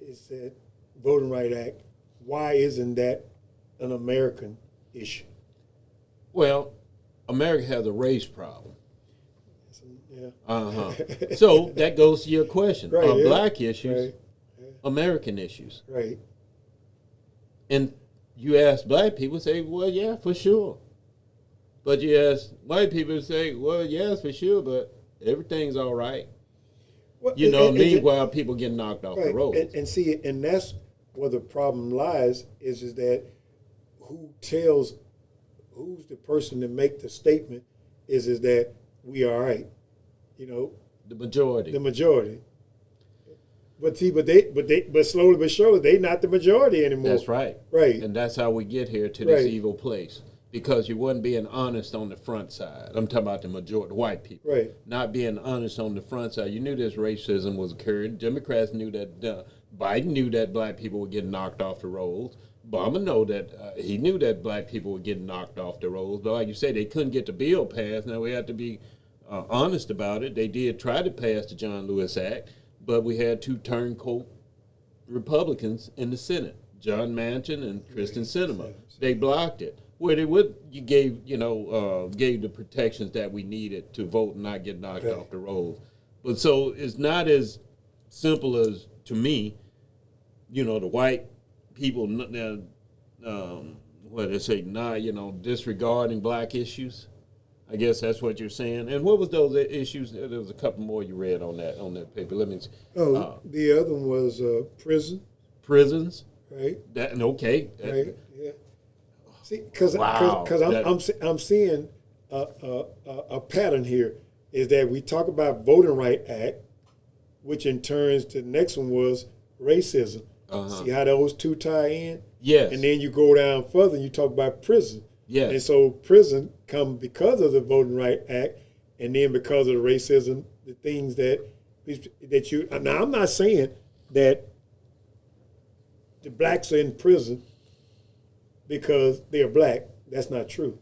that Voting Rights Act why isn't that an American issue? Well, America has a race problem. Yeah. So that goes to your question. Right, Are yeah. black issues Right. American issues? Right. And you ask black people, say, well, yeah, for sure. But you ask white people, say, well, yes, for sure, but everything's all right. Well, You know, and- meanwhile, people get knocked off the right. road. And see, and that's where the problem lies is that who's the person to make the statement is that we are right. You know, The majority. the majority. But see, but slowly but surely, they not the majority anymore. That's right. Right. And that's how we get here to this Right. evil place. Because you wasn't being honest on the front side. I'm talking about the majority, the white people. Right. Not being honest on the front side. You knew this racism was occurring. Democrats knew that. Biden knew that black people were getting knocked off the rolls. Obama knew that. He knew that black people were getting knocked off the rolls. But like you say, they couldn't get the bill passed. Now we have to be honest about it. They did try to pass the John Lewis Act, but we had two turncoat Republicans in the Senate, John Manchin and Kristen Sinema. They blocked it. Where they gave the protections that we needed to vote and not get knocked off the rolls. But so it's not as simple as, to me, the white people, disregarding black issues. I guess that's what you're saying. And what was those issues? There was a couple more you read on that paper. Let me see. The other one was Prisons. right. Okay. Right. Yeah. See, because Wow. I'm seeing a pattern here is that we talk about Voting Right Act, which in turns the next one was racism. See how those two tie in? Yes. And then you go down further and you talk about prison. Yes. And so prison come because of the Voting Right Act, and then because of the racism, the things that you. Now I'm not saying that the blacks are in prison because they're black. That's not true.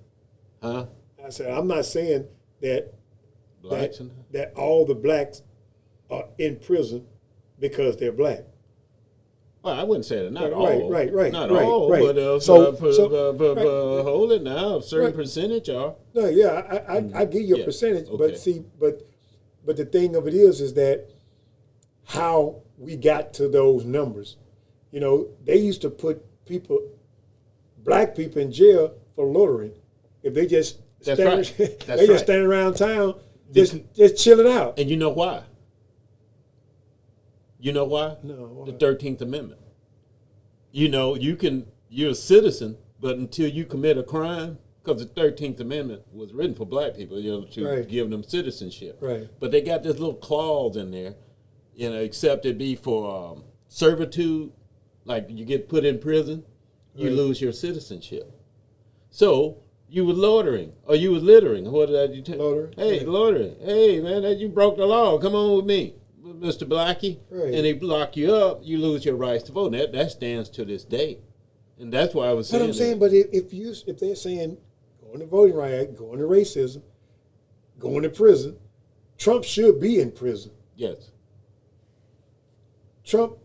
Huh? I said I'm not saying that Blacks that all the blacks are in prison because they're black. Well, I wouldn't say that. Not Right, all. right, Not right, all, right. but hold it now. A certain percentage are. No, yeah, I give you a Yeah, percentage, okay. but see, but the thing of it is that how we got to those numbers. They used to put black people in jail for loitering. If they just That's stand, right. That's they just right. standing around town, just chilling out. And you know why? You know why? No, The why? 13th Amendment. You're a citizen, but until you commit a crime, because the 13th Amendment was written for black people, to Right. give them citizenship. Right. But they got this little clause in there, except it be for servitude, like you get put in prison, you Right. lose your citizenship. So you were loitering, or you were littering. What did you tell? Loitering, Hey, yeah. loitering. Hey, man, you broke the law. Come on with me, Mr. Blackie. Right. And they block you up, you lose your rights to vote. And that stands to this day. And that's why I was But saying. I'm saying, but if they're saying going to Voting Right Act, going to racism, going to prison, Trump should be in prison. Yes. Trump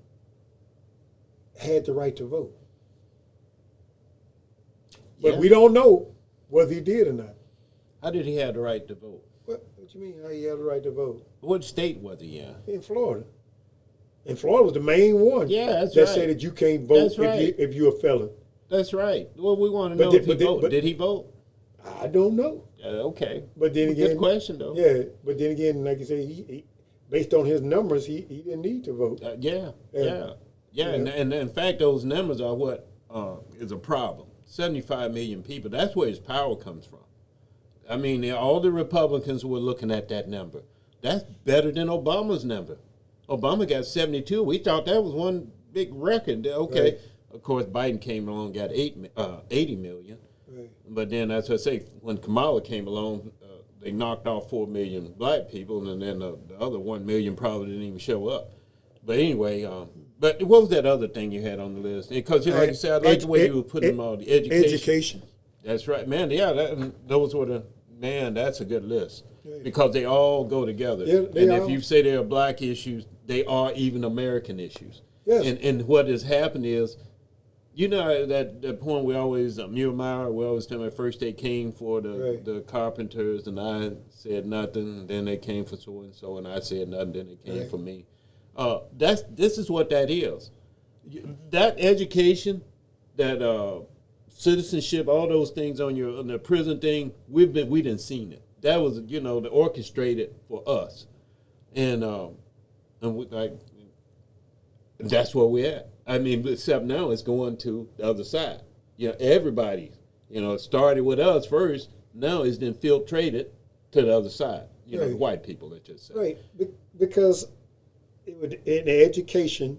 had the right to vote. But Yeah. we don't know whether he did or not. How did he have the right to vote? What you mean how he had the right to vote? What state was he in? In Florida. And Florida was the main one Yeah, that's that right. said that you can't vote That's right. if you're a felon. That's right. Well, we want to But know did- if he but did- voted. but- Did he vote? I don't know. Okay. But then Good again, question, though. Yeah, but then again, like you say, he based on his numbers, he didn't need to vote. Yeah. Yeah. And in fact, those numbers are what is a problem. 75 million people. That's where his power comes from. I mean, all the Republicans were looking at that number. That's better than Obama's number. Obama got 72. We thought that was one big record. Okay. Right. Of course, Biden came along, got 80 million. Right. But then, as I say, when Kamala came along, they knocked off 4 million black people, and then the other 1 million probably didn't even show up. But anyway, but what was that other thing you had on the list? Because, like you said, I like the way you were putting them all, the education. Education. That's right, man. Yeah, those were that's a good list. Yeah. Because they all go together. Yeah, they and all- if you say they are black issues, they are even American issues. Yes. And what has happened is, You know that point we always Muir, we always tell me first they came for the carpenters and I said nothing, then they came for so and so and I said nothing, then they came for me. This is what that is. That education, that citizenship, all those things on the prison thing, we didn't seen it. That was the orchestrated for us, and we, like that's where we're at. I mean, except now it's going to the other side. Everybody, it started with us first. Now it's then filtrated to the other side. The white people, let's just say. Right, because in education,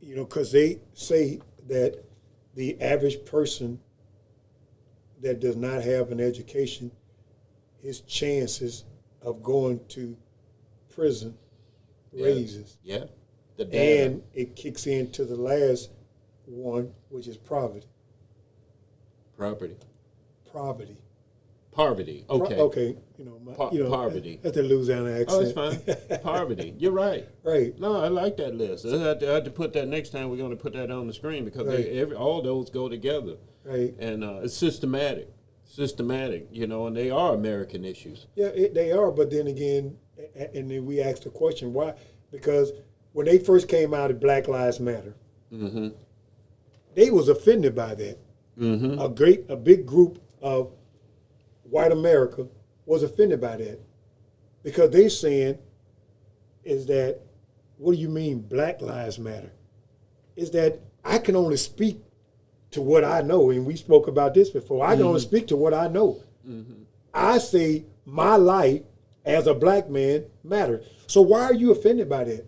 because they say that the average person that does not have an education, his chances of going to prison raises. Yeah. And it kicks into the last one, which is poverty. Poverty. Okay. Okay. Poverty. That's the Louisiana accent. Oh, it's fine. Poverty. You're right. Right. No, I like that list. I have to put that next time. We're going to put that on the screen because all those go together. Right. And it's systematic, and they are American issues. Yeah, they are. But then again, and then we ask the question, why? Because when they first came out at Black Lives Matter, they was offended by that. A big group of white America was offended by that because they saying is that, what do you mean Black Lives Matter? Is that I can only speak to what I know, and we spoke about this before. I can only speak to what I know. I say my life as a black man matters. So why are you offended by that?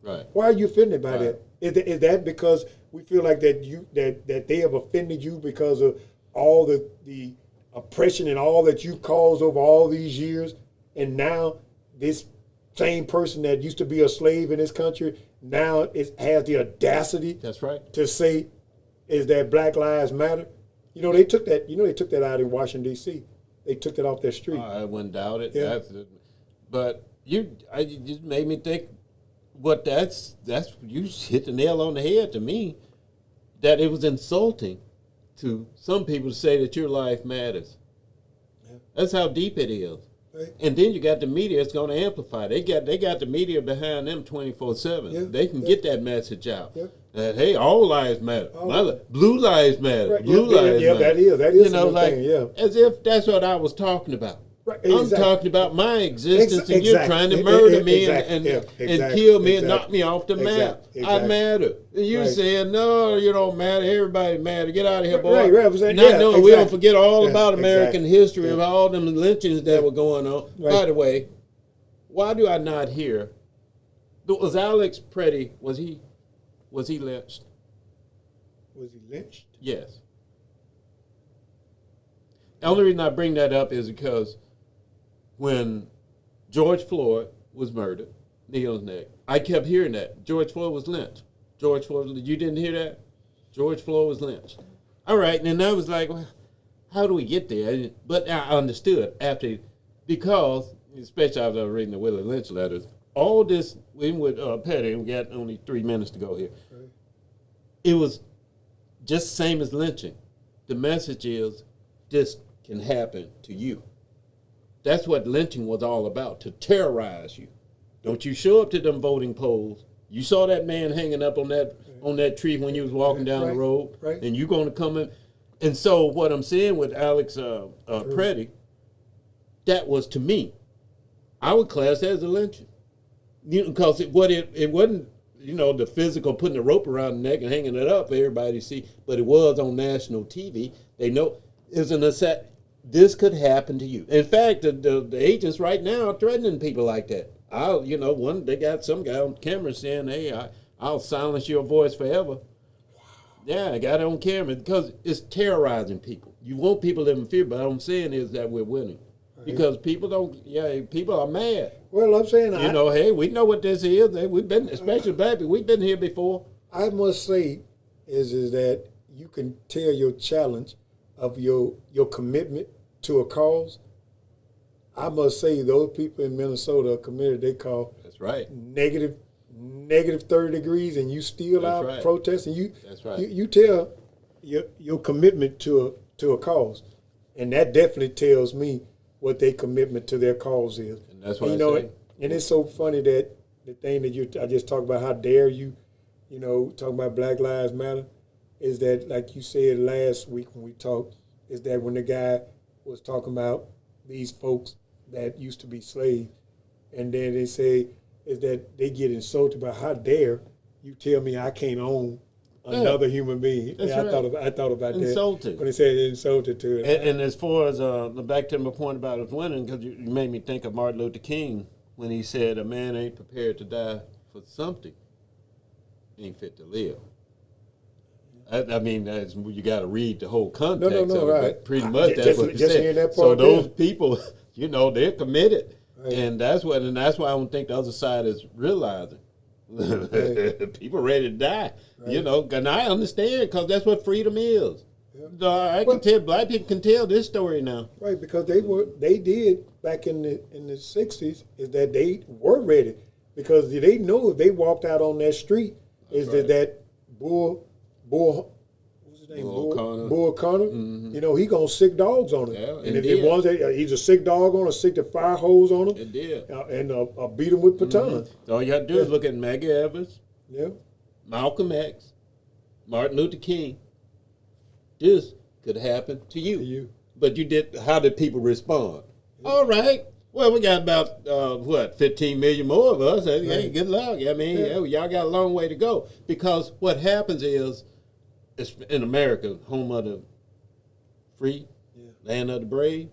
Right. Why are you offended by that? Is that because we feel like that they have offended you because of all the oppression and all that you caused over all these years, and now this same person that used to be a slave in this country now has the audacity to say is that Black Lives Matter? They took that. They took that out in Washington D.C. They took it off their street. I wouldn't doubt it. Yeah. But you just made me think. What that's you hit the nail on the head to me. That it was insulting to some people to say that your life matters. Yeah. That's how deep it is. Right. And then you got the media that's going to amplify. They got the media behind them 24/7. Yeah. They can get that message out. Yeah. That hey, all lives matter. Blue lives matter. Right. Blue lives matter. That is thing. As if that's what I was talking about. Right. I'm talking about my existence, and you're trying to murder me and kill me and knock me off the map. I matter. And you're saying, no, you don't matter. Everybody matter. Get out of here, boy. Not knowing we don't forget all about American history of all them lynchings that were going on. Right. By the way, why do I not hear? Was Alex Pretty? Was he lynched? Was he lynched? Yes. The only reason I bring that up is because when George Floyd was murdered, knee on his neck, I kept hearing that. George Floyd was lynched. You didn't hear that? George Floyd was lynched. All right, and then I was like, well, how do we get there? But I understood after, because, especially after I was reading the Willie Lynch letters, all this, even with Petty, we got only 3 minutes to go here. Right. It was just the same as lynching. The message is, this can happen to you. That's what lynching was all about, to terrorize you. Don't you show up to them voting polls. You saw that man hanging up on that tree when you was walking down the road, and you going to come in. And so what I'm saying with Alex Pretty, that was to me, I would class that as a lynching. Because it wasn't, the physical putting the rope around the neck and hanging it up for everybody to see, but it was on national TV. They know this could happen to you. In fact, the agents right now are threatening people like that. They got some guy on camera saying, hey, I'll silence your voice forever. Wow. Yeah, I got it on camera because it's terrorizing people. You want people to live in fear, but what I'm saying is that we're winning. Right. Because people are mad. Well, I'm saying, hey, we know what this is. We've been, especially black people, we've been here before. I must say is that you can tell your challenge of your commitment to a cause. I must say those people in Minnesota are committed. They call that's right negative negative 30 degrees and you still That's out right. protesting. That's right. You tell your commitment to a cause, and that definitely tells me what their commitment to their cause is. And that's what you I know, say. and it's so funny that the thing that I just talked about, how dare you, talking about Black Lives Matter, is that, like you said last week when we talked, is that when the guy was talking about these folks that used to be slaves, and then they say is that they get insulted by, how dare you tell me I can't own another human being. That's Yeah, right. I thought about Insulted. that when they said insulted to it. And as far as back to my point about us winning, because you made me think of Martin Luther King when he said, "A man ain't prepared to die for something, ain't fit to live." I mean, you got to read the whole context of it, right. but pretty much that's what he just said. hearing that So part those there. people, they're committed, Right. and that's why I don't think the other side is realizing. People ready to die, and I understand because that's what freedom is. So I can tell black people can tell this story now. Right, because they did back in the 60s, is that they were ready, because they know if they walked out on that street, is right. that Bull what's his name? Bull Connor. Bull Connor. He gonna sick dogs on it. Yeah, and it if it did. was, he's a sick dog on it, stick the fire hose on him, It did. and beat him with batons. So all you got to do is look at Maggie Evans, Yeah, Malcolm X, Martin Luther King. This could happen to you. to you. But how did people respond? All right. Well, we got about 15 million more of us. Hey, good luck. I mean, y'all got a long way to go. Because what happens is, it's in America, home of the free, land of the brave.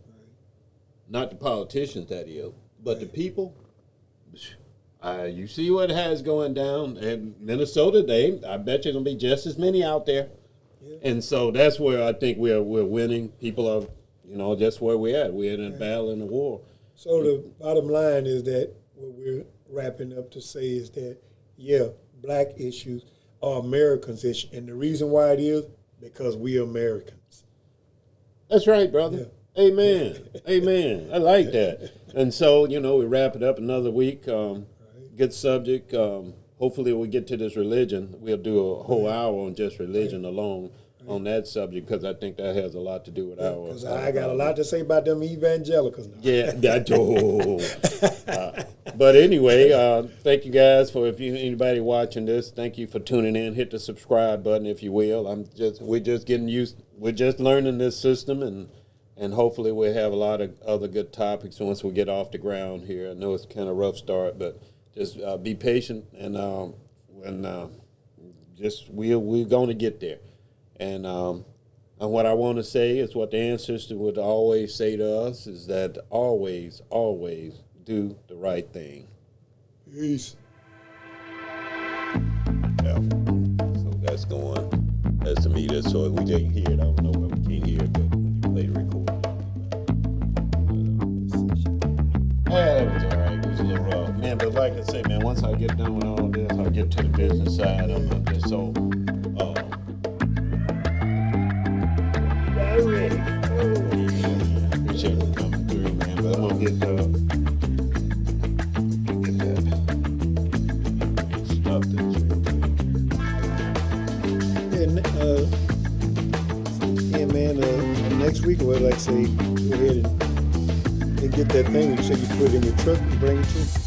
Not the politicians, that is, but the people. You see what has going down in Minnesota. I bet you there'll be just as many out there. Yeah. And so that's where I think we're winning. People are, just where we're at. We're in a battle in a war. So the bottom line is that what we're wrapping up to say is that, black issues are Americans' issue. And the reason why it is, because we are Americans. That's right, brother. Yeah. Amen. Amen. I like that. And so, we wrap it up another week. Good subject. Hopefully we'll get to this religion. We'll do a whole hour on just religion alone. On that subject, because I think that has a lot to do with our. Because I got a lot to say about them evangelicals now. Yeah, but anyway, thank you guys for anybody watching this. Thank you for tuning in. Hit the subscribe button if you will. We're just getting used. We're just learning this system, and hopefully we'll have a lot of other good topics once we get off the ground here. I know it's kind of rough start, but just be patient and we're going to get there. And what I want to say is what the ancestors would always say to us is that always, always do the right thing. Peace. Yeah. So that's going. That's to me. That's so we didn't hear it. I don't know why we can't hear it, but when you play the recording. Yeah, that was all right. It was a little rough. Man, but like I say, man, once I get done with all this, I'll get to the business side. I'm just so... appreciate you coming through, man. But I'm gonna get that stuff next week, or like say, go ahead and get that thing you said you put in your truck and bring it to.